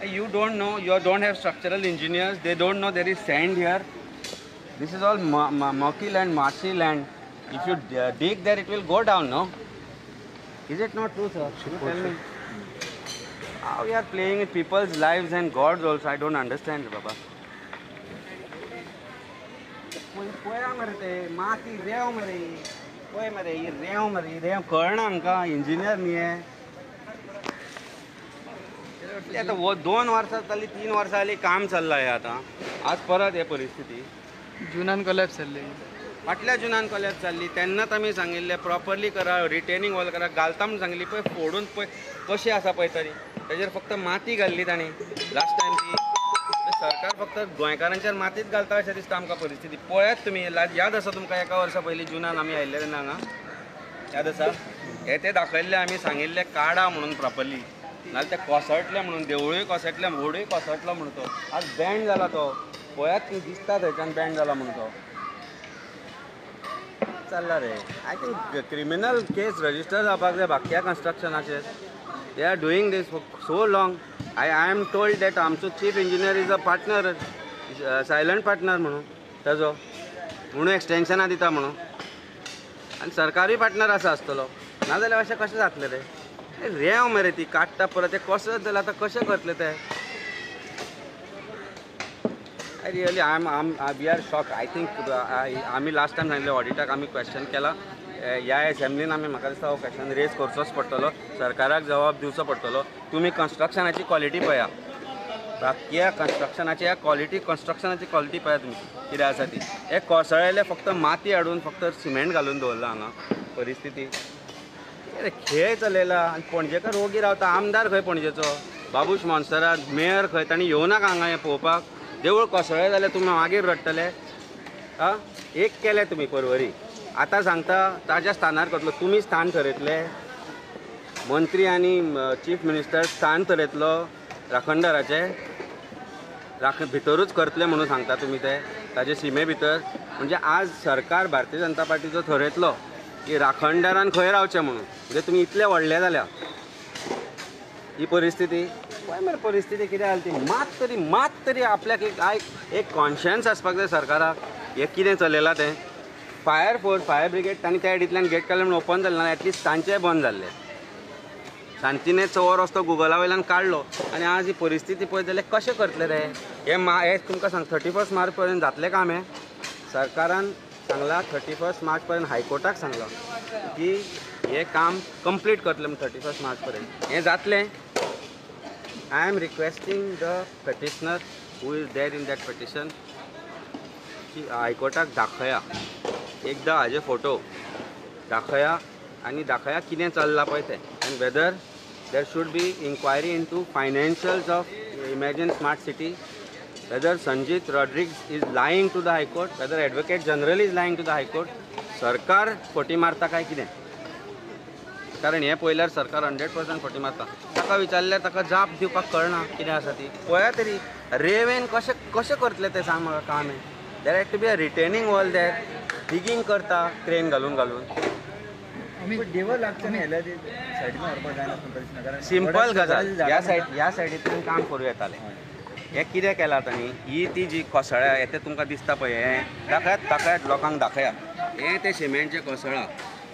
You don't know, you don't have structural engineers, they don't know there is sand here. This is all mucky land, marshy land. If you dig there, it will go down, no? Is it not true, sir? You tell me. How we are playing with people's lives and God's also, I don't understand, Baba. पोया मरे ते माती रेव मरे पोय मरे ही रेव कळना आमकां engineer न्ही हे आता वो 2 वर्सां जाली 3 वर्सां जाली काम चल्लां हे आतां आज परत हे परिस्थिती जुनान कोलॅप्स जाल्ली फाटल्या जुनान कोलॅप्स जाल्ली तेन्नाच आमी सांगिल्लें प्रॉपरली करा रिटेनिंग वॉल करा घालता म्हूण सांगिल्ली पळय फोडून पळय कशी आसा पळय तरी तेजेर फक्त माती घाल्ली तांणी लास्ट टायम ती सरकार फक्त गोंयकारांचेर मातीच घालता अशें दिसता आमकां परिस्थिती पळयात तुमी याद आसा तुमकां 1 वर्सा पयलीं जुनान आमी आयिल्ले तेन्ना हांगा याद आसा हे ते दाखयल्ले आमी सांगिल्ले काडा म्हणून प्रॉपरली नाल्यार ते कोसळटले म्हणून देवूळूय कोसळटले व्हडूय कोसळटलो म्हणून तो आज बँड जाला तो पळयात तुमी दिसता थंयच्यान बँड जाला म्हणून तो चल्ला रे I think criminal case register जावपाक जाय बाक्या कन्स्ट्रक्शनाचेर they are doing this for so long I am told that आमचो chief engineer is a partner silent partner म्हणून ताजो म्हणून एक्सटेन्शनां दिता म्हणून आनी सरकारूय पार्टनर आसा आसतलो नाजाल्यार अशें कशें जातलें रे रेंव मरे ती काडटा परत ते कसत जाल्यार आतां कशें करतले ते really we are shock I think आमी लास्ट टायम सांगिल्लें ऑडिटाक आमी क्वेश्चन केला ह्या एसेंब्लीन आमी म्हाका दिसता हो क्वेश्चन रेज करचोच पडटलो सरकाराक जबाब दिवचो पडटलो तुमी कन्स्ट्रक्शनाची क्वॉलिटी पळया बाकी कन्स्ट्रक्शनाची कन्स्ट्रक्शनाची क्वॉलिटी पळया तुमी कितें आसा ती हे कोसळ्ळेले फक्त माती हाडून फक्त सिमेंट घालून दवरला हांगा परिस्थिती खेळ चलयला आनी पणजेकर रोगी रावता आमदार खंय पणजेचो बाबूश मोन्सरा मेयर खंय तांणी येवनाका हांगा हें पळोवपाक देवूळ कोसळ्ळें जाल्यार तुमी मागीर रडटले आं एक केलें तुमी परवरी आतां सांगता ताज्या स्थानार करतलो तुमी स्थान ठरयतले मंत्री आनी चीफ मिनिस्टर स्थान ठरयतलो राखणदाराचें भितरूच करतले म्हणून सांगता तुमी ते ताजे सिमे भितर म्हणजे आज सरकार भारतीय जनता पार्टीचो ठरयतलो की राखणदारान खंय रावचें म्हणून म्हणजे तुमी इतले व्हडले जाल्या ही परिस्थिती पळय मरे परिस्थिती कितें जाली ती मात तरी आपल्याक एक कॉन्शियन्स आसपाक जाय सरकाराक हें कितें चलयलां तें फायर ब्रिगेड तांणी त्या एडींतल्यान गेट काडलें म्हणून ओपन जालें ना एटलिस्ट तांचेंय बंद जाल्लें शांतीने चोर रस्तो गुगला वयल्यान काडलो आनी आज ही परिस्थिती पळयत जाल्यार कशें करतले रे हे तुमकां सांग 31 मार्च पर्यंत जातलें काम हें सरकारान सांगलां 31 मार्च पर्यंत हायकोर्टाक सांगलां की हें काम कंप्लीट करतलें म्हणून 31 मार्च पर्यंत हें जातलें I am requesting the petitioner who is there in that petition की हायकोर्टाक दाखया एकदां हाजे फोटो दाखया आनी दाखया कितें चल्लां पळय तें आनी whether there should be inquiry into financials of imagine smart city whether Sanjit Rodrigues is lying to the high court whether advocate general is lying to the high court सरकार फटी मारता काय कितें कारण हें पळयल्यार सरकार 100% फटी मारता ताका विचारल्यार ताका जाप दिवपाक कळना कितें आसा ती पळया तरी रेवेन कशें करतले तें सांग म्हाका काम हें there had to be a retaining wall there digging करता क्रेन घालून सिंपल गजाल ह्या सायडींतल्यान काम करूं येतालें हें कितें केलां तांणी ही ती जी कोसळ्या येते तुमकां दिसता पळय हें दाखयात लोकांक दाखया हें तें सिमेंटचें कोसळ्ळां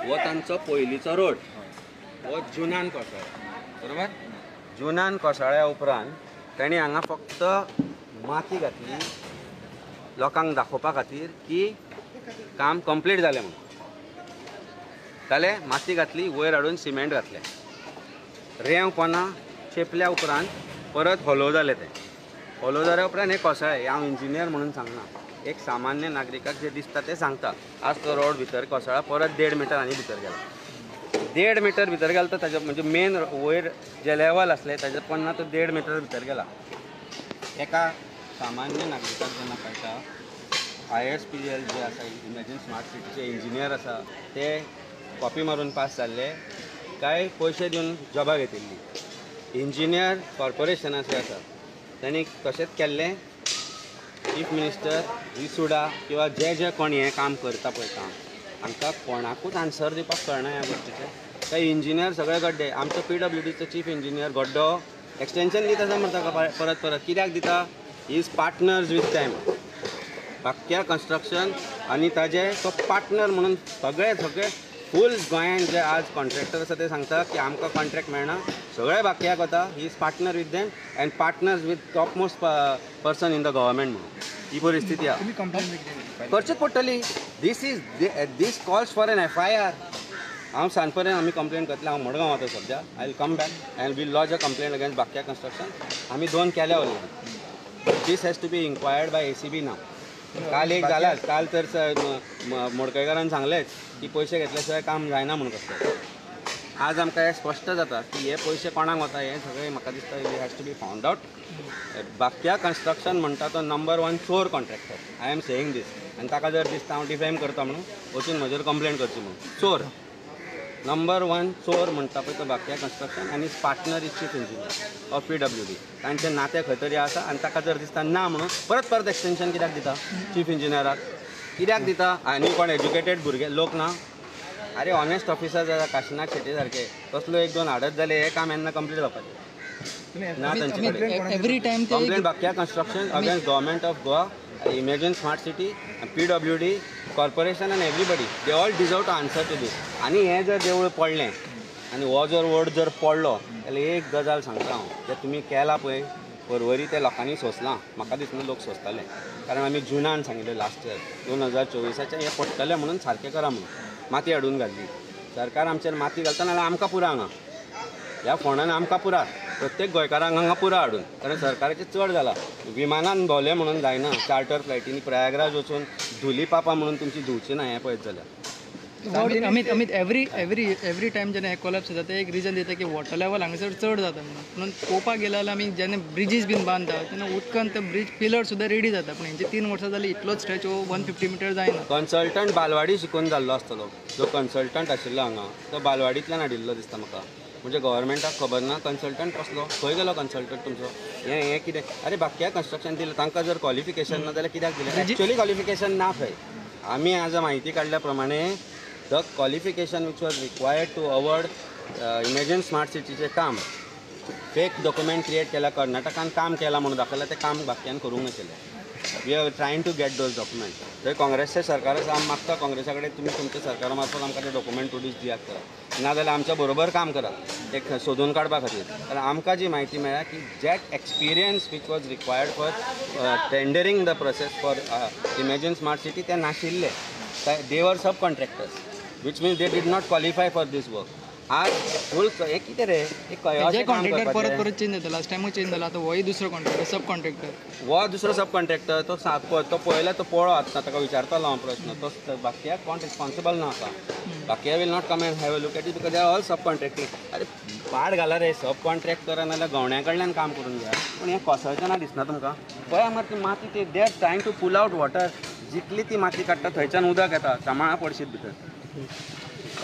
हो तांचो पयलींचो रोड हो जुनान कोसळ्ळा बरोबर जुनान कोसळ्ळ्या उपरांत तांणी हांगा फक्त माती घातली लोकांक दाखोवपा खातीर की काम कंप्लीट जालें म्हणून जालें माती घातली वयर हाडून सिमेंट घातलें रेंव पोना चेपल्या उपरांत परत हॉलो जालें तें हॉलो जाल्या उपरांत हें कोसळ्ळें हांव इंजिनियर म्हणून सांगना एक सामान्य नागरिकाक जें दिसता तें सांगता आज तो रोड भितर कोसळ्ळा परत 1.5 मिटर आनी भितर गेला 1.5 मिटर भितर गेला तो ताजे म्हणजे मेन वयर जे लेवल आसलें ताजे पोन्ना तो 1.5 मिटर भितर गेला एका सामान्य नागरिकाक जेन्ना कळटा ISPL जे आसा इमॅजिन स्मार्ट सिटीचे इंजिनियर आसा ते कॉपी मारून पास जाल्ले काय पयशे दिवन जॉबाक येतिल्ली इंजिनियर कॉर्पोरेशनाचे आसा तांणी तशेंच केल्लें चीफ मिनिस्टर विसुडा किंवा जे कोण हें काम करता पळय काम हांकां कोणाकूच आन्सर दिवपाक कळना ह्या गोश्टीचें ते इंजिनियर सगळे गड्डे आमचो PWDचो चीफ इंजिनियर गड्डो एक्सटेंशन दिता काय म्हणटा परत परत कित्याक दिता is partners with them Bakya construction आनी ताजे तो पार्टनर म्हणून सगळे फूल गोंयांत जे आज कॉन्ट्रॅक्टर आसा ते सांगता की आमकां कॉन्ट्रॅक्ट मेळना सगळे बाक्याक वता he is partner with them and partners with top most person in the government म्हणून ही परिस्थिती आहा करचीच पडटली दीस कॉल्स फॉर एन FIR हांव सांजपर्यंत आमी कंप्लेन करतले हांव मडगांव वता सद्या I will come back and will lodge a complain against Bakya construction आमी 2 केल्या already this has to be inquired by ACB नाव काल एक जालाच काल तर मोडकयकारान सांगलेच की पयशे घेतल्या शिवाय काम जायना म्हणून कसलें आज आमकां हें स्पश्ट जाता की हे पयशे कोणाक वता हे सगळें म्हाका दिसता हे has to be found out Bakya construction म्हणटा तो नंबर 1 चोर contractor I am saying this आनी ताका जर दिसता हांव डिफेम करता म्हणून वचून म्हजेर कंप्लेन करची म्हणून चोर नंबर 1 चोर म्हणटा पळय तो बाक्या कन्स्ट्रक्शन आनी partner is chief engineer of PWD तांचे नाते खंय तरी आसा आनी ताका जर दिसता ना म्हणून परत एक्सटेंशन कित्याक दिता चीफ इंजिनियराक कित्याक दिता आनी कोण एज्युकेटेड भुरगे लोक ना अरे ऑनेस्ट ऑफिसर जाता काशिनाथ शेट्टी सारके कसलो 1-2 हाडत जाले हे काम येन्ना कंप्लीट जावपाचें ना तांचे कडेन complain Bakya construction against government of Goa imagine smart city PWD corporation and everybody they all deserve to answer to this आनी हें जर देवूळ पडलें आनी हो जर वोट जर पडलो जाल्यार एक गजाल सांगता हांव जें तुमी केलां पळय परवरी ते लोकांनी सोंसलां म्हाका दिसना लोक सोंसताले कारण आमी जुनान सांगिल्लें लास्ट इयर 2024 हें पडटलें म्हणून सारकें करा म्हणून माती हाडून घाल्ली सरकार आमचेर माती घालता नाल्यार आमकां पुरा हांगा ह्या फोंडान आमकां पुरा प्रत्येक गोंयकारांक हांगा पुरा हाडून कारण सरकाराचें चड जाला विमानान भोंवलें म्हणून जायना चार्टर फ्लायटींनी प्रयागराज वचून धुली पापा म्हणून तुमची धुवची ना हें पळयत जाल्यार अमित एवरी टायम जेन्ना हे कोलॅप्स जाता ते एक रिजन दिता की वॉटर लेवल हांगासर चड जाता म्हणून पळोवपाक गेले जाल्यार आमी जेन्ना ब्रिजीस बीन बांदता तेन्ना उदकान ते ब्रीज पिलर सुद्दां रेडी जाता पूण हेंची 3 वर्सां जाली इतलोच स्ट्रेच 150 मिटर जायना कन्सल्टंट बालवाडी शिकून जाल्लो आसतलो जो कन्सल्टंट आशिल्लो हांगा तो बालवाडींतल्यान हाडिल्लो दिसता म्हाका म्हणजे गव्हर्मेंटाक खबर ना कन्सल्टंट कसलो खंय गेलो कन्सल्टंट तुमचो हें कितें अरे बाक्या कन्स्ट्रक्शन दिलें तांकां जर क्वॉलिफिकेशन ना जाल्यार कित्याक दिलें एक्चुअली क्वॉलिफिकेशन ना खंय आमी आज म्हायती काडल्या प्रमाणे the qualification which was required to award imagine smart सिटीचें काम फेक डॉक्युमेंट क्रिएट केला कर्नाटकान काम केलां म्हणून दाखयलां तें काम बाक्यान करूंक नाशिल्लें we are trying to get those document थंय काँग्रेसचें सरकार आसा आमी मागता काँग्रेसा कडेन तुमी तुमच्या सरकारा मार्फत आमकां ते डॉक्युमेंट प्रोड्यूस दियात करा नाजाल्यार आमच्या बरोबर काम करात एक सोदून काडपा खातीर कारण आमकां जी म्हायती मेळ्ळ्या की that experience which was required for tendering the process for imagine smart city ते नाशिल्ले they were sub contractors which means they did not qualify for this work आज फूल हे कितें रे एक कॉन्ट्रॅक्टर परत चेंज जाता लास्ट टायमूय चेंज जाला आतां होय दुसरो कॉन्ट्रॅक्टर सब कॉन्ट्रॅक्टर हो दुसरो सब कॉन्ट्रॅक्टर तो पळयला तो पळो आतां ताका विचारतलो हांव प्रश्न तो बाकीयाक कोण रिस्पॉन्सिबल ना आसा Bakya will not come and have a look at it because they are all sub contracting अरे पाड घाला रे सब कॉन्ट्रॅक्ट करा नाल्यार गवण्या कडल्यान काम करून घ्या पूण हें कोसळचें दिसना तुमकां पळय मात माती ते they are trying to pull out water जितली ती माती काडटा थंयच्यान उदक येता सांबाळा पडशीत भितर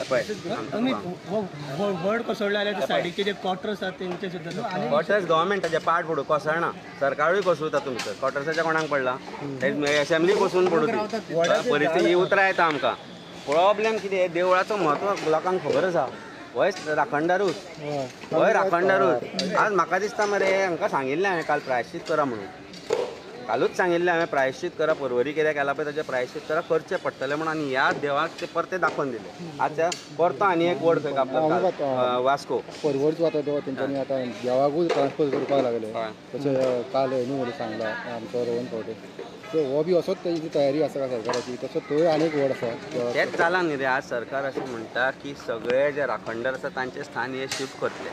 व्हड कोसळ्ळे जाल्यार सायडीचे जे क्वॉर्टर्स आसात तेंचे सुद्दां क्वॉर्टर्स गव्हर्मेंटाचे पाड पडू कोसळना सरकारूय कोसळटा तातूंत भितर क्वॉर्टर्साच्या कोणाक पडला असेंब्ली कोसून पडू ती परिस्थिती उतरां येता आमकां प्रॉब्लेम कितें देवळाचो म्हत्व लोकांक खबर आसा वय राखणदारूच आज म्हाका दिसता मरे हांकां सांगिल्लें हांवें काल प्रायश्चित करा म्हणून कालूच सांगिल्लें हांवें प्रायश्चित करा परवरी कितें केला पळय ताचें प्रायश्चित करा करचें पडटलें म्हणून आनी ह्या देवाक ते परते दाखोवन दिले आज परतो आनी एक वड खंय कापलो वास्को परवरच वता तो तेंच्यांनी आतां देवाकूच ट्रान्सफर करपाक लागले तशें काल न्हू सांगला आमचो रोहन फावटे सो हो बी असोच तेजी तयारी आसा सरकाराची तसो थंय आनी एक वड आसा तेच जाला न्ही रे आज सरकार अशें म्हणटा की सगळे जे राखणदार आसा तांचें स्थान हे शिफ्ट करतले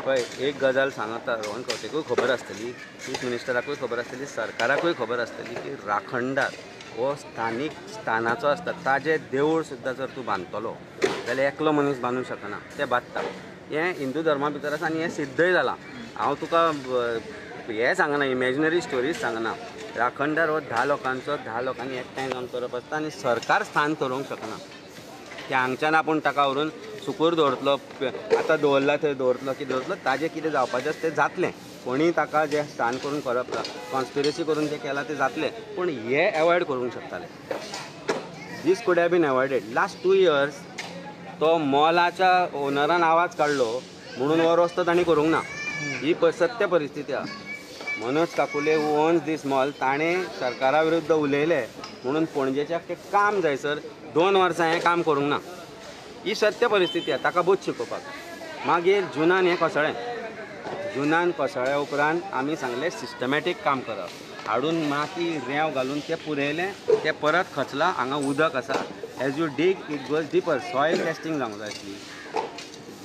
पळय एक गजाल सांगता रोहन खंवटेकूय खबर आसतली चीफ मिनिस्टराकूय खबर आसतली सरकाराकूय खबर आसतली की राखणदार हो स्थानीक स्थानाचो आसता ताजें देवूळ सुद्दां जर तूं बांदतलो जाल्यार एकलो मनीस बांदूंक शकना ते बांदता हें हिंदू धर्मा भितर आसा आनी हें सिद्धय जालां हांव तुका हें सांगना इमॅजिनरी स्टोरीज सांगना राखणदार हो 10 लोकांचो 10 लोकांनी एकठांय जावन करप आसता आनी सरकार स्थान करूंक शकना ते हांगच्यान आपूण ताका व्हरून सुकूर दवरतलो आतां दवरला थंय दवरतलो कितें दवरतलो ताजें कितें जावपाचें आसा तें जातलें कोणीय ताका जें स्थान करून करप कॉन्स्पिरसी करून जें केलां तें जातलें पूण हें एवॉयड करूंक शकताले दीस कुड हॅव बीन एवॉयडेड लास्ट 2 इयर्स तो मॉलाच्या ओनरान आवाज काडलो म्हणून हो रस्तो तांणी करूंक ना ही सत्य परिस्थिती आहा. मनोज काकुले हू ओन्स दीस मॉल ताणें सरकारा विरुद्ध उलयले म्हणून पणजेच्या ते काम जाय सर 2 वर्सां हें काम करूंक ना. ही सत्य परिस्थिती आहा, ताका बोध शिकोवपाक. मागीर जुनान हें कोसळ्ळें. जुनान कोसळ्ळ्या उपरांत आमी सांगलें सिस्टमॅटीक काम करप. हाडून माती रेंव घालून तें पुरयलें, तें परत खचलां. हांगा उदक आसा. As you dig it goes deeper. Soil testing जावंक जाय आसली,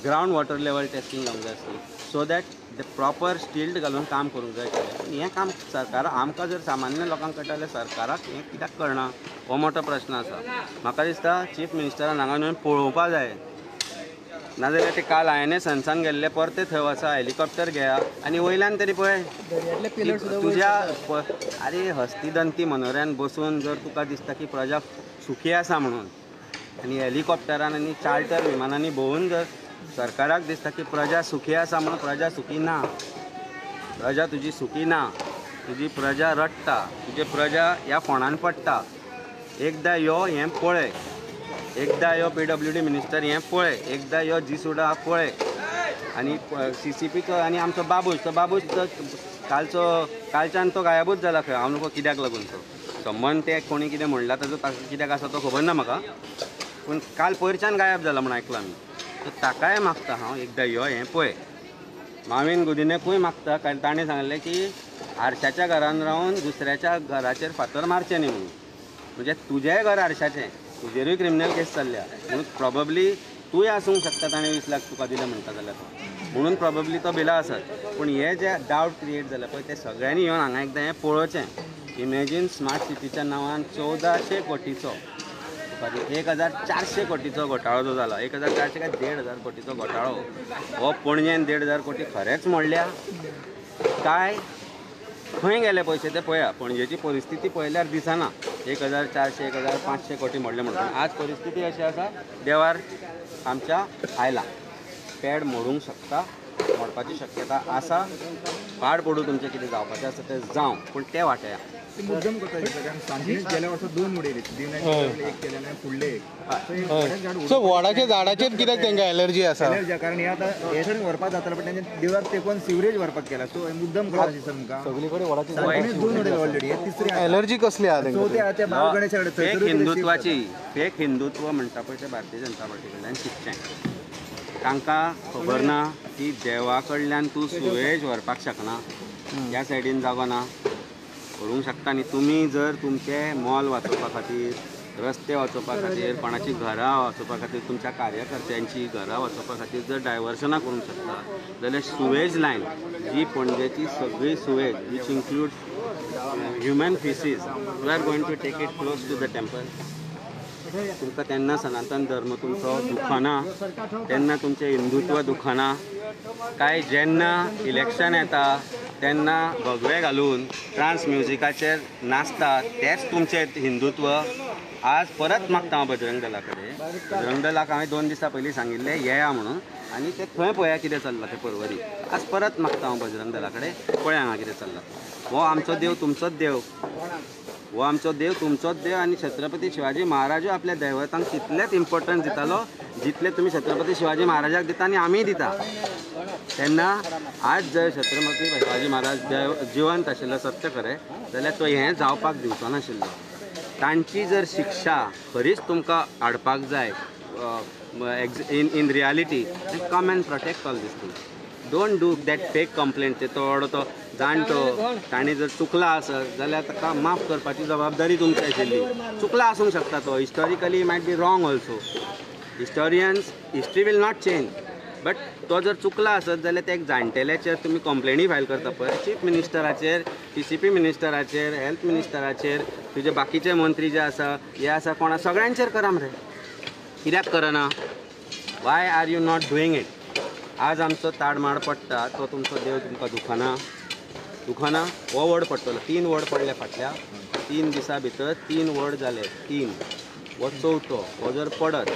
ग्रावंड वॉटर लेवल टेस्टिंग जावंक जाय आसली, सो दॅट ते प्रॉपर स्टिल्ट घालून काम करूंक जाय आशिल्लें. हें काम सरकाराक आमकां जर सामान्य लोकांक कळटा जाल्यार सरकाराक हें कित्याक कळना हो मोठो प्रश्न आसा. म्हाका दिसता चीफ मिनिस्टरान हांगा येवन पळोवपा जाय. नाजाल्यार ते काल INSसान गेल्ले परते थंय वचा, हेलिकॉप्टर घेया आनी वयल्यान तरी पळय दर्यांतले पिलर सुद्दां तुज्या आरे हस्तिदंती मनोऱ्यान बसून जर तुका दिसता की प्रजा सुखी आसा म्हणून आनी हेलिकॉप्टरान आनी चार्टर विमानांनी भोंवून जर सरकाराक दिसता की प्रजा सुखी आसा म्हणून प्रजा सुखी ना. प्रजा तुजी सुखी ना. तुजी प्रजा रडटा, तुजी प्रजा ह्या फोंडान पडटा. एकदां यो हें पळय, एकदां यो PWD मिनिस्टर हें पळय, एकदां यो जिसुडा पळय. आनी CCPचो आनी आमचो बाबूश तो कालच्यान तो गायबूच जाला खंय. हांव नको कित्याक लागून तो संबंद ते कोणी कितें म्हणला ताजो कित्याक आसा तो खबर ना म्हाका, पूण काल पयरच्यान गायब जाला म्हण आयकलां आमी. सो ताकाय मागता हांव एकदां यो हें पळय. माविन गुदिनेकूय मागता, कारण ताणें सांगलें की आरशाच्या घरान रावन दुसऱ्याच्या घराचेर फातर मारचें न्ही म्हणून. म्हणजे तुजेंय घर आरशाचें, तुजेरूय क्रिमिनल केस चल्ल्या म्हणून प्रॉबब्ली तूंय आसूंक शकता ताणें 20 लाख तुका दिले म्हणटा जाल्यार म्हणून प्रॉबब्ली तो भिला आसत. पूण हे जे डावट क्रिएट जाला पळय ते सगळ्यांनी येवन हांगा एकदां हें पळोवचें. इमेजीन स्मार्ट सिटीच्या नांवान 1400 कोटीचो 1400 कोटीचो घोटाळो जो जाला, 1400 काय 1500 कोटीचो घोटाळो. हो पणजेन 1500 कोटी खरेंच मोडल्या काय खंय गेले पयशे ते पळया. पणजेची परिस्थिती पळयल्यार दिसना 1400 1500 कोटी मोडले म्हणून. आज परिस्थिती अशी आसा देवार आमच्या आयला. पॅड मोडूंक शकता, मोडपाची शक्यता आसा. पाड पडू तुमचें कितें जावपाचें आसा तें जावं, पूण ते वाटया. मुद्दम करता कारण सांजणीच गेल्या वर्सा 2 उडयली, एक केले ना फुडले एक. सो वडाच्या झाडाचेर कित्याक तांकां एलर्जी आसा? कारण हे आतां हे थंय व्हरपाक जातालें पण तेंचे देवळाक तेंकोन सिवरेज व्हरपाक केला. सो मुद्दम करता दिसता तुमकां सगळी कडेन वडाची सांजणीच 2 उडयले ऑलरेडी. हे तिसरी एलर्जी कसली आहा तांकां? चवथी आहा त्या बाळ गणेशा कडेन फेक हिंदुत्वाची फेक हिंदुत्व म्हणटा पळय ते भारतीय जनता पार्टी कडल्यान शिकचें. तांकां खबर ना की देवा कडल्यान तूं सुवेज व्हरपाक शकना. ह्या सायडीन जागो ना, करूंक शकता न्ही. तुमी जर तुमचे मॉल वाचोवपा खातीर, रस्ते वाचोवपा खातीर, कोणाची घरां वाचोवपा खातीर, तुमच्या कार्यकर्त्यांची घरां वाचोवपा खातीर जर डायवर्शनां करूंक शकता जाल्यार सुवेज लायन जी पणजेची सगळी sewage which include human faeces you are going to take it close to the temple. तुमकां तेन्ना सनातन धर्म तुमचो दुखना, तेन्ना तुमचें हिंदुत्व दुखना काय. जेन्ना इलेक्शन येता तेन्ना भगवे घालून ट्रान्स म्युजिकाचेर नाचता तेच तुमचें हिंदुत्व. आज परत मागता हांव बजरंग दला कडेन. बजरंग दलाक हांवें 2 दिसां पयलीं सांगिल्लें येया म्हणून आनी ते थंय पळया कितें चल्लां तें पर्वरी. आज परत मागता हांव बजरंग दला कडेन पळया हांगा कितें चल्लां. हो आमचो देव तुमचोच देव, हो आमचो देव तुमचोच देव. आनी छत्रपती शिवाजी महाराजूय आपल्या दैवतांक तितलेंच इम्पॉर्टन्स दितालो जितलें तुमी छत्रपती शिवाजी महाराजाक दिता आनी आमी दिता. तेन्ना आज जर छत्रपती शिवाजी महाराज जिवंत आशिल्लो सत्य खरें जाल्यार तो हें जावपाक दिवचो नाशिल्लो. तांची जर शिक्षा खरीच तुमकां हाडपाक जाय in reality come and protect all these things. Don't do that fake complaint. तो जाणटो ताणें जर चुकला आसत जाल्यार ताका माफ करपाची जबाबदारी तुमची आशिल्ली. चुकला आसूंक शकता तो, historically might be wrong also. Historians history will not change. But तो जर चुकला आसत जाल्यार ते एक जाणटेल्याचेर तुमी कंप्लेनी फायल करता पळय, चीफ मिनिस्टराचेर, TCP मिनिस्टराचेर, हेल्थ मिनिस्टराचेर, तुजे बाकीचे मंत्री जे आसा हे आसा कोणा सगळ्यांचेर करा मरे. कित्याक करना? Why are you not doing it? आज आमचो ताडमाड पडटा तो तुमचो देव तुमकां दुखना. हो वड पडटलो. 3 वड पडले फाटल्या 3 दिसां भितर 3 वड जाले. 3 हो 4थो. हो जर पडत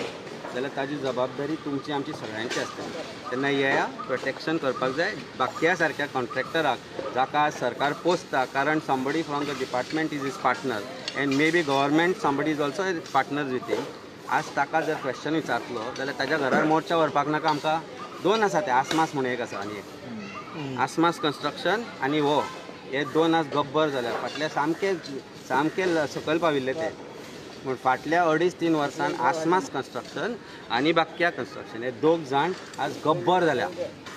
जाल्यार ताजी जबाबदारी तुमची आमची सगळ्यांची आसता. तेन्ना येया प्रोटेक्शन करपाक जाय बाक्या सारक्या कॉन्ट्रॅक्टराक जाका सरकार पोसता. कारण somebody from the department is partner and may be government somebody is also partner with him. आज ताका जर क्वेश्चन विचारतलो जाल्यार ताच्या घरार मोर्चा व्हरपाक नाका आमकां. 2 आसा ते आसमास म्हणून एक आसा आनी एक आसमास कन्स्ट्रक्शन आनी हो हे दोन आज गब्बर जाल्या. फाटल्या सामके सकयल पाविल्ले ते. पूण फाटल्या 2.5-3 वर्सान आसमास कन्स्ट्रक्शन आनी बाक्या कन्स्ट्रक्शन हे दोग जाण आज गब्बर जाल्या.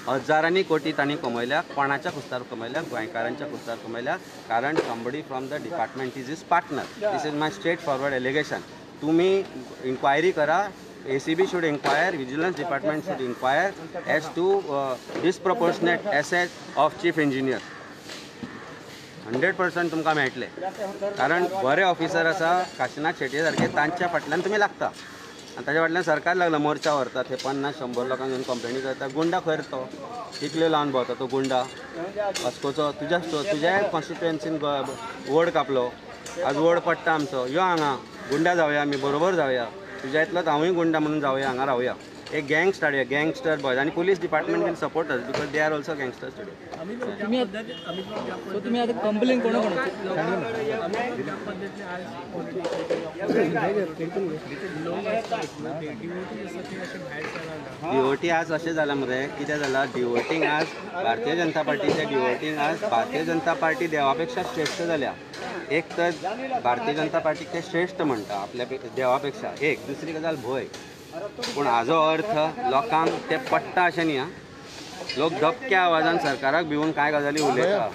हजारांनी कोटी तांणी कमयल्या. कोणाच्या कुस्तार कमयल्या? गोंयकारांच्या कुस्तार कमयल्या. कारण somebody from the department is partner. This is my straight forward allegation. तुम्ही इन्क्वायरी करा. ACB should inquire, Vigilance Department should inquire as to disproportionate assets of Chief Engineer. 100% तुमकां मेळटले. कारण बरे ऑफिसर आसा काशिनाथ शेट्ये सारखे तांच्या फाटल्यान तुमी लागता आनी ताच्या फाटल्यान सरकार लागला मोर्चा व्हरतात. हे 50-100 लोकांक घेवन कंप्लेनी करता. गुंडा खंय तो कितल्यो लावन भोंवता तो गुंडा वास्कोचो. तुज्या कॉन्स्टिट्युएन्सीन वड कापलो. आज वड पडटा आमचो. यो हांगा गुंडा जावया आमी बरोबर जावया. तुज्या इतलोच हांवूय गुंडा म्हणून जावया हांगा रावया. एक गँग स्टार्ट गँगस्टर बॉयज आणि police department will support us because they are also gangsters today. तुम्ही आता कंप्लेन कोणाकोणाची डिओटी आज अशें जालां मरे. कितें जालां डिओटींग आज भारतीय जनता पार्टीचे डिओटींग आज भारतीय जनता पार्टी देवा पेक्षा श्रेष्ठ जाल्या. एक तर भारतीय जनता पार्टीक ते श्रेष्ठ म्हणटा आपल्या देवा पेक्षा. एक दुसरी गजाल भंय. पूण हाजो अर्थ लोकांक ते पडटा अशें न्ही. लोक दबक्या आवाजान सरकाराक भिवून कांय गजाली उलयता.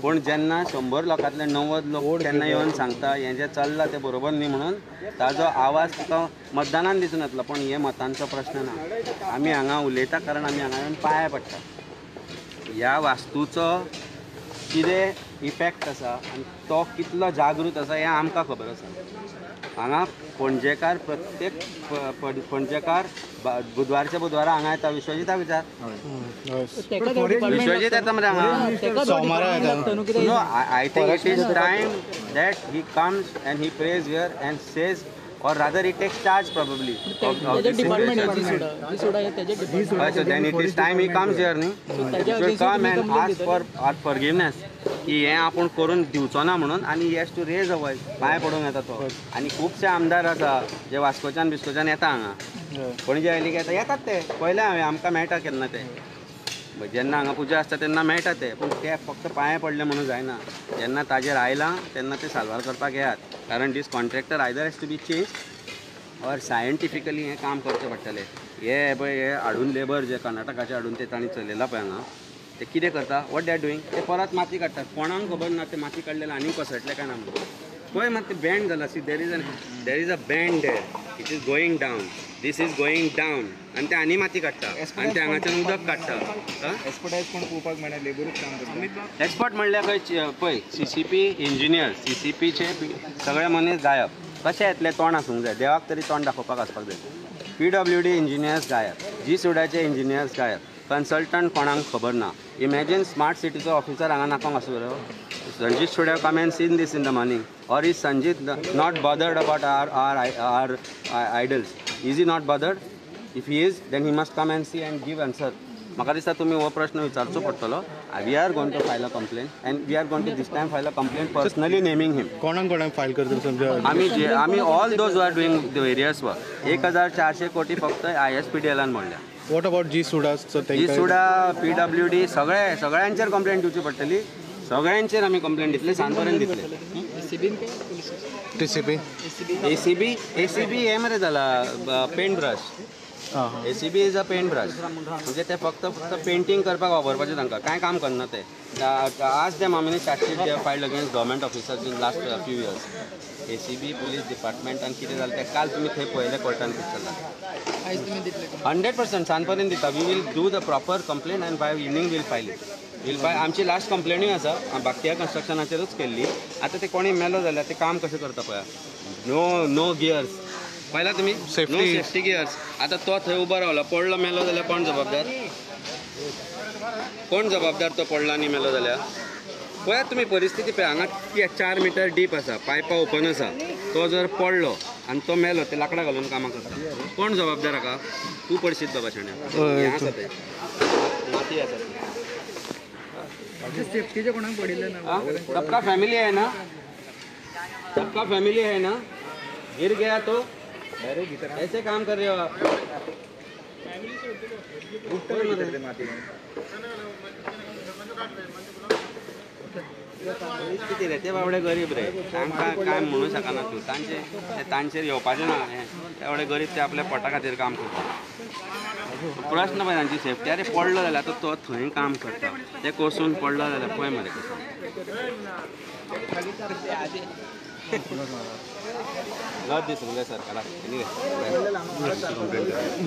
पूण जेन्ना 100 लोकांतले 90 लोक तेन्ना येवन सांगता हें जें चल्लां तें बरोबर न्ही म्हणून ताजो आवाज तुका मतदानान दिसून येतलो. पूण हे मतांचो प्रश्न ना. आमी हांगा उलयता कारण आमी हांगा येवन पांया पडटा. ह्या वास्तूचो कितें इफेक्ट आसा आनी तो कितलो जागृत आसा हें आमकां खबर आसा. हांगा पणजेकार प्रत्येक पणजेकार बुधवारच्या बुधवारा हांगा येता. विश्वजीता विचार विश्वजीत येता मरे हांगा सोमारा येता. No I think it is time that he comes and he praise here and says or rather he takes charge probably of the situation. So then it is time he comes here न्ही. He should come and ask for our forgiveness की हें आपूण करून दिवचो ना म्हणून. आनी he has to raise a voice. पांय पडूंक येता तो. आनी खुबशे आमदार आसा जे वास्कोच्यान बिस्कोच्यान येता हांगा. पणजे आयली की येतात ते पयले हांवें आमकां मेळटा केन्ना ते जेन्ना हांगा पुजा आसता तेन्ना मेळटा ते. पूण ते फक्त पांय पडले म्हणून जायना. जेन्ना ताजेर आयलां तेन्ना ते साल्वार करपाक येयात. कारण this contractor either has to be change or scientifically हें काम करचें पडटलें. हे पळय हे हाडून लेबर जे कर्नाटकाचे हाडून ते तांणी चलयला पळय हांगा ते कितें करता वॉट दे आर डुईंग. ते परत माती काडटात. कोणाक खबर ना ते माती काडलेले आनी कसटले काय ना म्हणून. पळय मात ते बँड जाला. See there is a band there. It is going down. This is going down आनी ते आनी माती काडटा आनी ते हांगाच्यान उदक काडटा. एक्सपर्टायज कोण पळोवपाक मेळना. लेबरूच काम करता. एक्सपर्ट म्हणल्यार खंय पळय CCP इंजिनियर CCPचे सगळे मनीस गायब. कशें येतले तोंड आसूंक जाय. देवाक तरी तोंड दाखोवपाक आसपाक जाय. PWD इंजिनियर्स गायब. G-सुडाचे इंजिनियर्स गायब. कन्सल्टंट कोणाक खबर ना. इमॅजीन स्मार्ट सिटीचो ऑफिसर हांगा नाकोंक आसूं बरो. Sanjit should have come and seen this in the morning. Or is Sanjit not bothered about our idols? Is he not bothered? If he is, then he must come and see and give answer. म्हाका दिसता तुमी हो प्रश्न विचारचो पडटलो. We are going to file a complain and we are going to this time file a complain personally naming him. कोणाक file करता समजा आमी all those are doing the various work. 1400 कोटी फक्त ISPDLान म्हणल्या. वॉट अबाउट G-सुडा. G-सुडा PWD सगळ्यांचेर कंप्लेन दिवची पडटली. सगळ्यांचेर आमी कंप्लेन दितले. सांजपर्यंत दितले. TCP ACB हे मरे जाला paint brush. ACB is a paint brush. म्हणजे ते फक्त पेंटिंग करपाक वापरपाचें तांकां कांय काम करना ते. आज them have many chargesheet they filed against government officers in last few years. ACB police department आनी कितें जालें तें काल तुमी थंय पळयलें कोर्टान कितें चल्लां. 100% सांजपर्यंत दिता. We will do the proper complain and by evening will file it. आमची लास्ट कंप्लेनूय आसा. बाकी कन्स्ट्रक्शनाचेरूच केल्ली. आतां ते कोणी मेलो जाल्यार ते काम कशें करता पळया. नो गियर्स पळयला तुमी. No safety gears. आतां तो थंय उबो रावला पडलो मेलो जाल्यार कोण जबाबदार. कोण जबाबदार तो पडला आनी मेलो जाल्यार. पळयात तुमी परिस्थिती पळय. हांगा 4 मीटर डीप आसा. पायपां ओपन आसा. तो जर पडलो आनी तो मेलो ते लाकडां घालून कामां करता. कोण जबाबदार हाका. तूं पडशीत बाबा शाण्या. हें आसा ते माती आसा. सेफ्टीचे कोणाक पडिल्ले ना. सबका फैमिली है ना. सबका फैमिली है ना. गिर गया तो ऐसे काम कर रहे हो आप. माती किती रे ते बाबडे गरीब रे तांकां काय म्हणू शकना तूं तांचेर येवपाचें ना हें एवढे गरीब ते आपल्या पोटा खातीर काम करता प्रश्न पळय तांची सेफ्टी अरे पडलो जाल्यार तो थंय काम करता ते कोसून पडलो जाल्यार पळय मरे कसो लज दिसले सरकाराक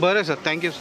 बरें सर थँक्यू